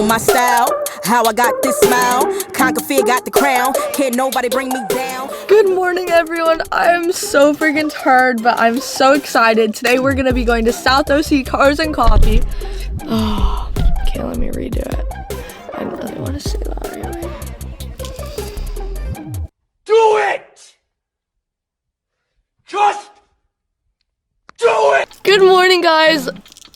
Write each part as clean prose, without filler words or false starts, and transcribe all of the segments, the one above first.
my style, how I got this smile. Conquer fear, got the crown. Can't nobody bring me down. Good morning, everyone. I am so freaking tired, but I'm so excited. Today we're gonna be going to South OC Cars and Coffee. Oh, okay, let me redo it. I don't really want to say that anyway. Do it! Just do it! Good morning, guys.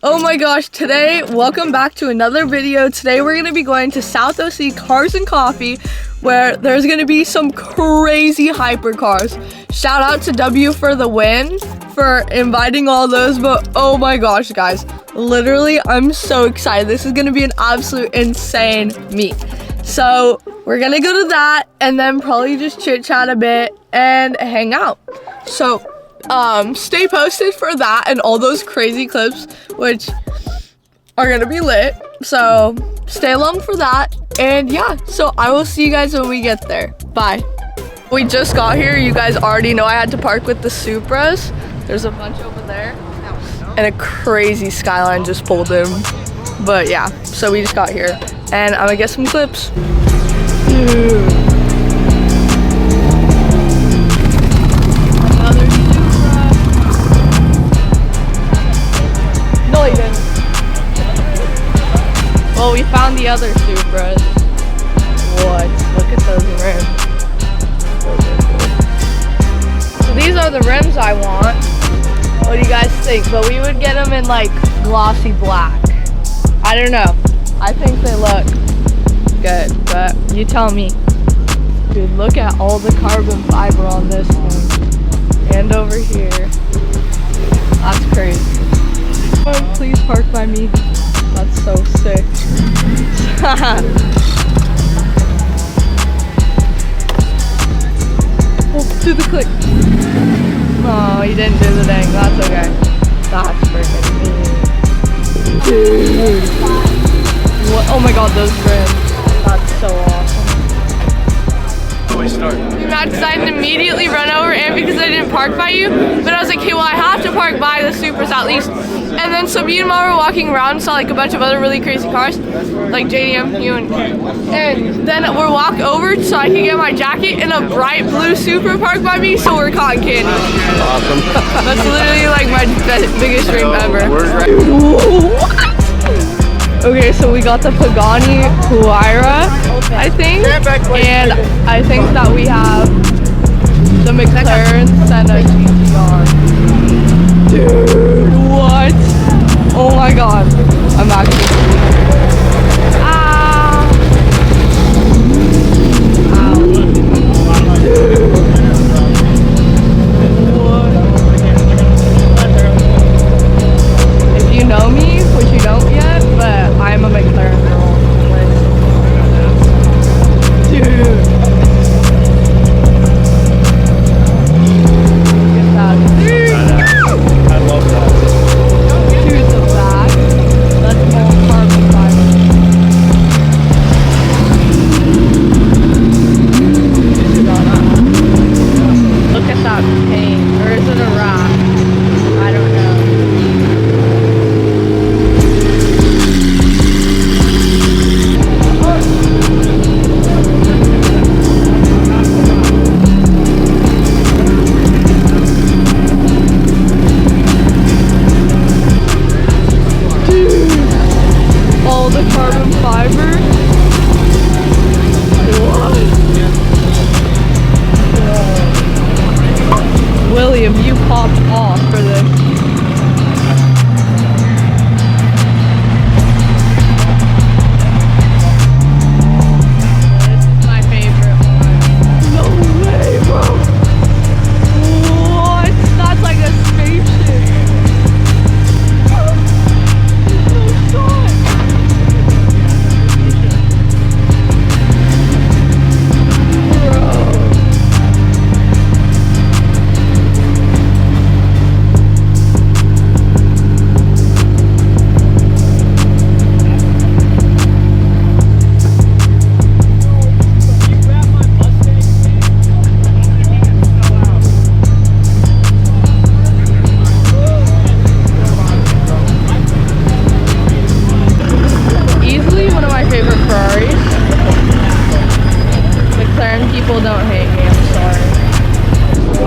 Oh my gosh, today, welcome back to another video. Today we're gonna be going to South OC Cars and Coffee, where there's gonna be some crazy hypercars. Shout out to W for the win for inviting all those, but oh my gosh, guys, literally, I'm so excited. This is gonna be an absolute insane meet. So we're gonna go to that and then probably just chit chat a bit and hang out. So stay posted for that and all those crazy clips, which are gonna be lit. So stay along for that. And yeah, so I will see you guys when we get there. Bye. We just got here. You guys already know I had to park with the Supras. There's a bunch over there. And a crazy Skyline just pulled in. But yeah, so we just got here. And I'm gonna get some clips. Dude. Another Supra. No, he didn't. Well, we found the other Supras. What? Look at those rims. Those are cool. So these are the rims I want. What do you guys think? But we would get them in like glossy black. I don't know. I think they look good, but you tell me. Dude, look at all the carbon fiber on this thing. And over here. That's crazy. Oh, please park by me. That's so sick. Oh, do the click. Oh, you didn't do the dang. That's okay. That's freaking cool. Dude. What? Oh my god, those rims. That's so awesome. Matt decided to immediately run over and because I didn't park by you, but I was like, hey, well, I have to park by the Supras at least. And then so me and Mom were walking around and saw like a bunch of other really crazy cars, like JDM, you and then we're walk over so I could get my jacket and a bright blue Supra parked by me, so we're cotton candy. Awesome. That's literally like my biggest dream ever. What? Okay, so we got the Pagani Huayra, I think, and I think that we have the Mclaren Senna GTR. Dude, what? Oh my god, I'm actually If you know me, which you don't yet, but I'm a McLaren girl. Dude. Look at that. Dude. I love that. Here's the back. That's all carbon fiber. Look at that paint. Or is it a wrap? I don't know. All the carbon fiber. What? Whoa. William, you popped off for this. This is my favorite one. No way, bro. What? That's like a spaceship.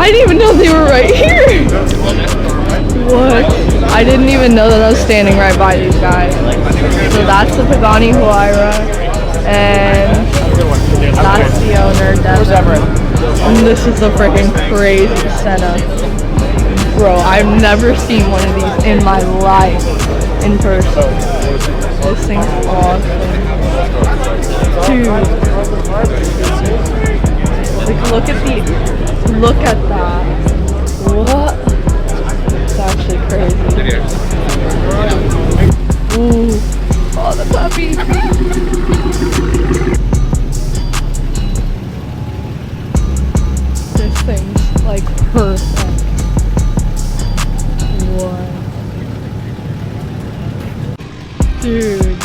I didn't even know they were right here. What? I didn't even know that I was standing right by these guys. So that's the Pagani Huayra, and that's the owner, Devin. And this is the freaking crazy Senna. Bro, I've never seen one of these in my life in person. This thing's awesome. Dude. Like, look at that. What? It's actually crazy. Ooh. Oh, the puppy. This thing's like perfect. What? Dude.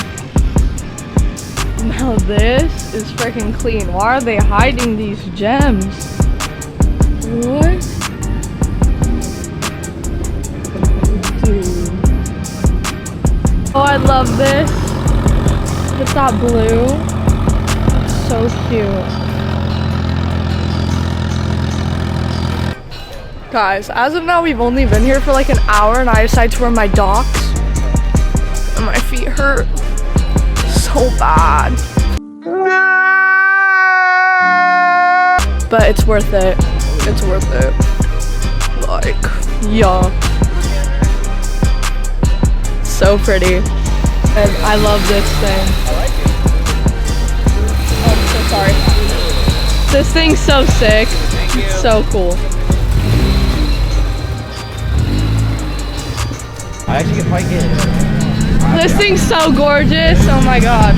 Now this is freaking clean. Why are they hiding these gems? What? Dude. Oh, I love this. It's that blue. So cute. Guys, as of now, we've only been here for like an hour and I decided to wear my docks. And my feet hurt so bad. But it's worth it. It's worth it. Like, yeah. So pretty. And I love this thing. Oh, I'm so sorry. This thing's so sick. It's so cool. I actually get quite good. This thing's so gorgeous. Oh my god.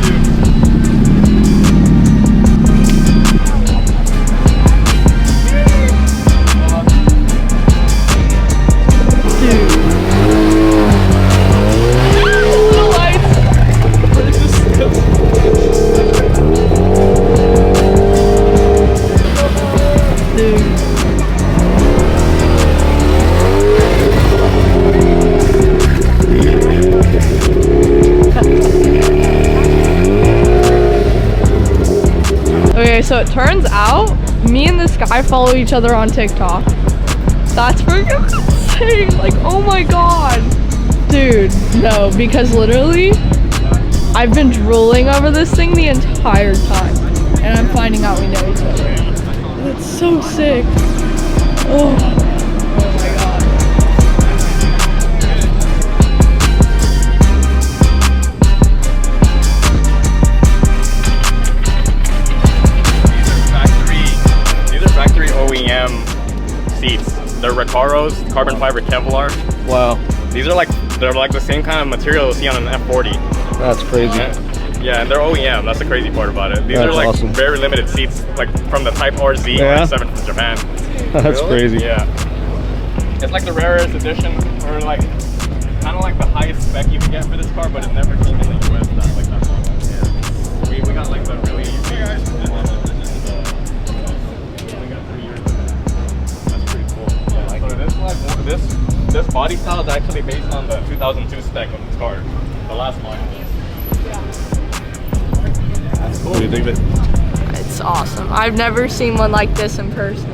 So it turns out me and this guy follow each other on TikTok. That's freaking insane. Like, oh my god. Dude, no, because literally I've been drooling over this thing the entire time. And I'm finding out we know each other. That's so sick. Oh my god. Factory OEM seats. They're Recaros, carbon fiber Kevlar. Wow. They're like the same kind of material you'll see on an F40. That's crazy. Yeah, and they're OEM. That's the crazy part about it. These are like awesome. very limited seats, like from the Type RZ RX7 from Japan. That's crazy. Yeah. It's like the rarest edition, or like kind of like the highest spec you can get for this car, but it never came in the US. That's like that one. Yeah. We got like the really. This body style is actually based on the 2002 spec of this car, the last model. That's cool. What do you think of it? It's awesome. I've never seen one like this in person.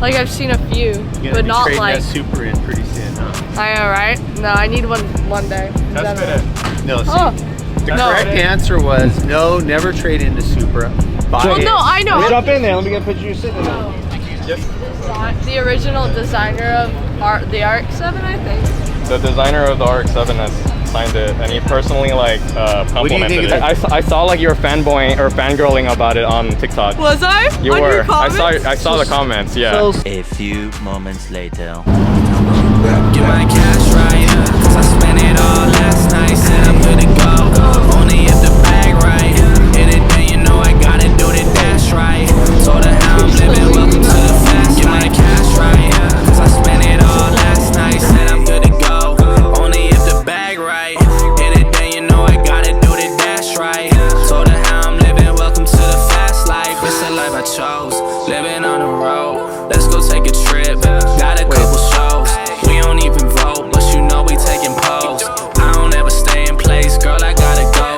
Like, I've seen a few, but not like. That Super in pretty soon, huh? I know, right? No, I need one day. Test fit it. No, see, Oh, the correct answer was no, never trade into Supra. well, no, I know. Jump in there. Let me get a picture of you sitting in there. The original designer of the RX7, I think. The designer of the RX7 has signed it, and he personally like complimented it. I saw like you were fanboying or fangirling about it on TikTok. Was I? You on were. Your comments? I saw the comments. Yeah. A few moments later. Get my cash right, yeah, cause I spent it all last night. Said I'm good to go, only if the bag right. Hit it, then you know I gotta do the dash right. Told her how I'm living, welcome to the fast. Get my cash right, yeah, cause I spent it all last night. Said I'm good to go, only if the bag right. Hit it, then you know I gotta do the dash right. Told her how I'm living, welcome to the fast life. It's the life I chose, living on the road. Let's go take a trip, got a couple shows. We don't even vote, but you know we taking pose. I don't ever stay in place, girl, I gotta go.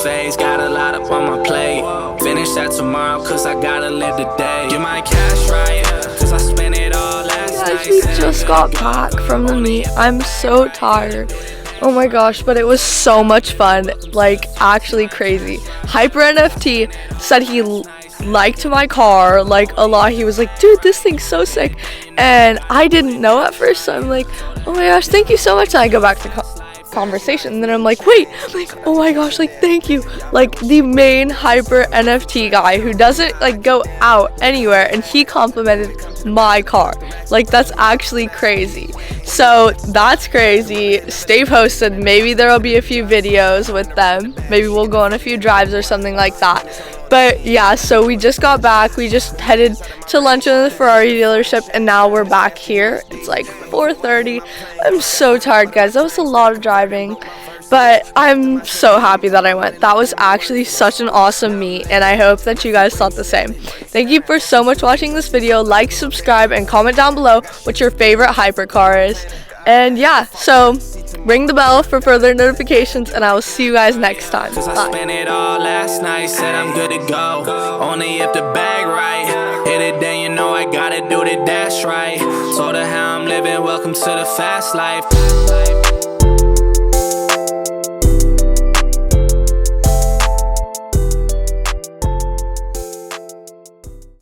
phase. Got a lot up on my plate. Finish that tomorrow, cause I gotta live today. Get my cash right, cause I spent it all last night. Guys, we just got back from the meet. I'm so tired. Oh my gosh, but it was so much fun. Like, actually crazy. Hyper NFT said he liked my car like a lot. He was like, dude, this thing's so sick. And I didn't know at first, so I'm like, oh my gosh, thank you so much. And I go back to conversation, and then I'm like, wait, I'm like, oh my gosh, like, thank you. Like, the main Hyper NFT guy who doesn't like go out anywhere, and he complimented my car. Like, that's actually crazy. So that's crazy. Stay posted. Maybe there will be a few videos with them. Maybe we'll go on a few drives or something like that. But yeah, so we just got back. We just headed to lunch in the Ferrari dealership, and now we're back here. It's like 4:30. I'm so tired, guys. That was a lot of driving, but I'm so happy that I went. That was actually such an awesome meet, and I hope that you guys thought the same. Thank you for so much watching this video. Like, subscribe, and comment down below what your favorite hypercar is. And yeah, so ring the bell for further notifications, and I will see you guys next time. Cause I Bye. spent it all last night, said I'm good to go. Only if the bag right. Hit it, then you know I gotta do the dash right. Told her how I'm living, welcome to the fast life.